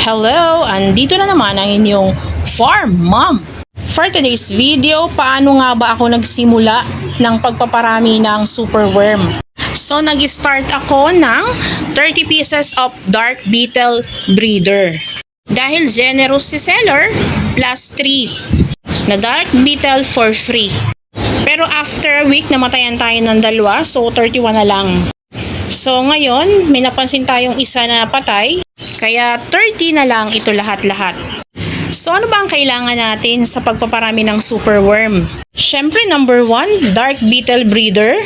Hello! Andito na naman ang inyong Farm Mom. For today's video, paano nga ba ako nagsimula ng pagpaparami ng superworm? So, nag-start ako ng 30 pieces of dark beetle breeder. Dahil generous si seller, plus 3 na dark beetle for free. Pero after a week, namatayan tayo ng dalawa, so 31 na lang. So ngayon, may napansin tayong isa na patay, kaya 30 na lang ito lahat-lahat. So ano ba ang kailangan natin sa pagpaparami ng superworm? Syempre number 1, dark beetle breeder.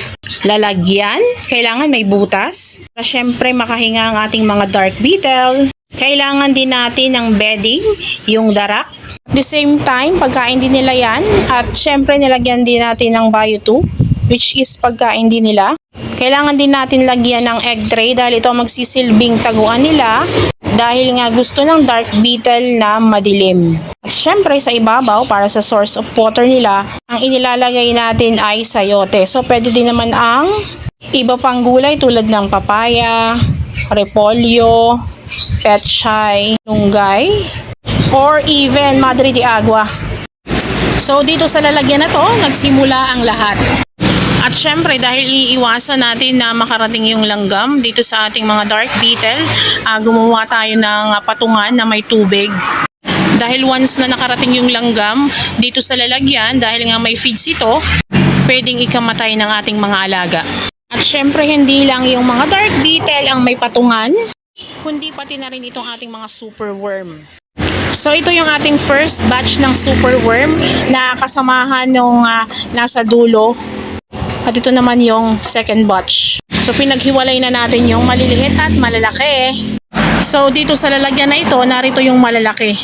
Lalagyan, kailangan may butas. Syempre makahinga ang ating mga dark beetle. Kailangan din natin ng bedding, yung darak. At the same time, pagkain din nila yan. At syempre nilagyan din natin ng bio 2, which is pagkain din nila. Kailangan din natin lagyan ng egg tray dahil ito magsisilbing taguan nila dahil nga gusto ng dark beetle na madilim. At syempre sa ibabaw para sa source of water nila, ang inilalagay natin ay sayote. So pwede din naman ang iba pang gulay tulad ng papaya, repolyo, petchay, lunggay, or even madre de agua. So dito sa lalagyan na to, nagsimula ang lahat. At syempre dahil iiwasan natin na makarating yung langgam dito sa ating mga dark beetle, gumawa tayo ng patungan na may tubig. Dahil once na nakarating yung langgam dito sa lalagyan, dahil nga may feeds ito, pwedeng ikamatay ng ating mga alaga. At syempre hindi lang yung mga dark beetle ang may patungan, kundi pati na rin itong ating mga superworm. So ito yung ating first batch ng superworm na kasamahan nung nasa dulo. At ito naman yung second batch. So pinaghiwalay na natin yung maliliit at malalaki. So dito sa lalagyan na ito, narito yung malalaki.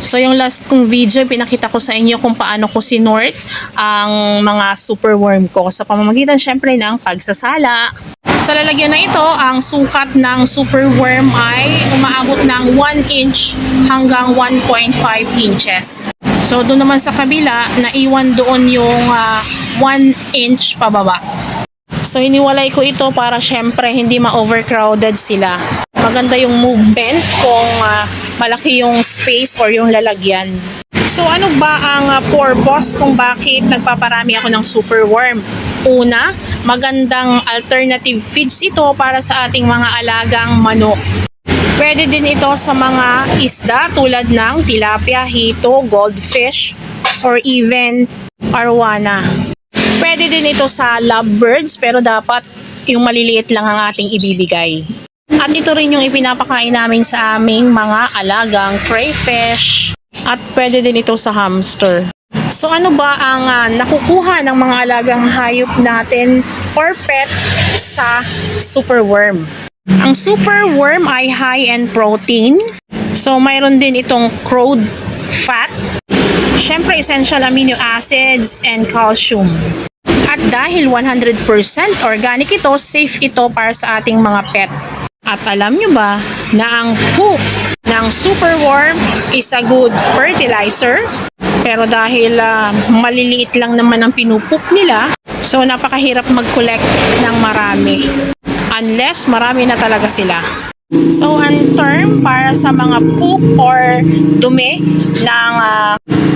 So yung last kong video, pinakita ko sa inyo kung paano ko sinort ang mga superworm ko. Sa pamamagitan syempre ng pagsasala. Sa lalagyan na ito, ang sukat ng superworm ay umaabot ng 1 inch hanggang 1.5 inches. So doon naman sa kabila, naiwan doon yung 1 inch pababa. So hiniwalay ko ito para syempre hindi ma-overcrowded sila. Maganda yung movement kung malaki yung space or yung lalagyan. So ano ba ang purpose kung bakit nagpaparami ako ng superworm? Una, magandang alternative feeds ito para sa ating mga alagang manok. Pwede din ito sa mga isda tulad ng tilapia, hito, goldfish, or even arwana. Pwede din ito sa lovebirds pero dapat yung maliliit lang ang ating ibibigay. At ito rin yung ipinapakain namin sa aming mga alagang crayfish. At pwede din ito sa hamster. So ano ba ang nakukuha ng mga alagang hayop natin or pet sa superworm? Ang superworm ay high in protein. So mayroon din itong crude fat. Syempre essential amino acids and calcium. At dahil 100% organic ito, safe ito para sa ating mga pet. At alam nyo ba na ang poop ng superworm is a good fertilizer? Pero dahil maliliit lang naman ang pinupoop nila, so napakahirap mag-collect ng marami. Unless marami na talaga sila. So ang term para sa mga poop or dumi ng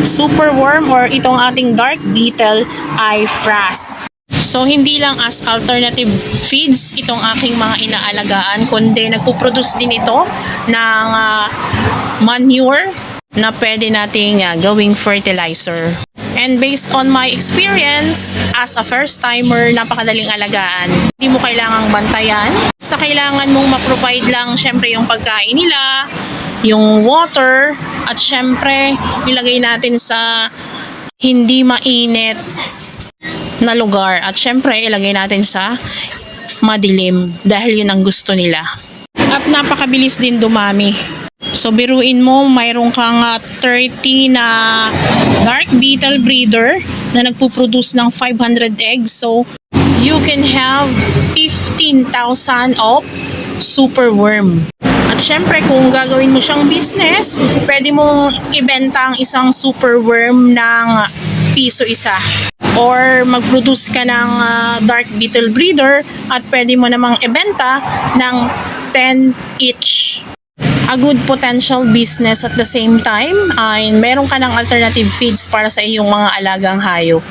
superworm or itong ating dark beetle ay frass. So hindi lang as alternative feeds itong aking mga inaalagaan, kundi nagpuproduce din ito ng manure na pwede nating gawing fertilizer. And based on my experience as a first timer, napakadaling alagaan. Hindi mo kailangang bantayan. Basta kailangan mong ma-provide lang syempre yung pagkain nila, yung water, at syempre ilagay natin sa hindi mainit na lugar. At syempre ilagay natin sa madilim dahil yun ang gusto nila. At napakabilis din dumami. So biruin mo, mayroon kang 30 na dark beetle breeder na nagpuproduce ng 500 eggs. So you can have 15,000 of superworm. At syempre kung gagawin mo siyang business, pwede mong ibenta ang isang superworm ng piso isa. Or mag-produce ka ng dark beetle breeder at pwede mo namang ibenta ng 10 each. a good potential business at the same time ay meron ka ng alternative feeds para sa iyong mga alagang hayop.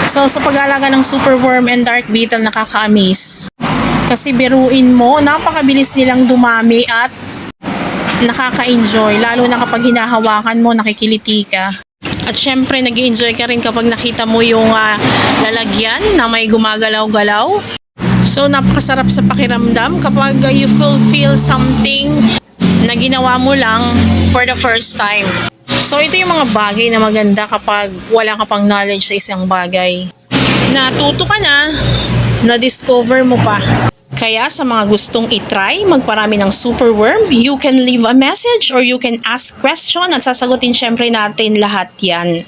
So sa pag-aalaga ng superworm and dark beetle, nakaka-amaze. Kasi biruin mo, napakabilis nilang dumami at nakaka-enjoy, lalo na kapag hinahawakan mo, nakikiliti ka. At syempre, nag-enjoy ka rin kapag nakita mo yung lalagyan na may gumagalaw-galaw. So, napakasarap sa pakiramdam kapag you fulfill something na ginawa mo lang for the first time. So, ito yung mga bagay na maganda kapag wala ka pang knowledge sa isang bagay. Natuto ka na-discover mo pa. Kaya sa mga gustong itry, magparami ng superworm, you can leave a message or you can ask question at sasagutin syempre natin lahat yan.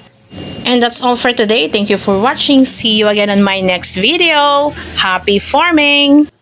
And that's all for today. Thank you for watching. See you again on my next video. Happy farming!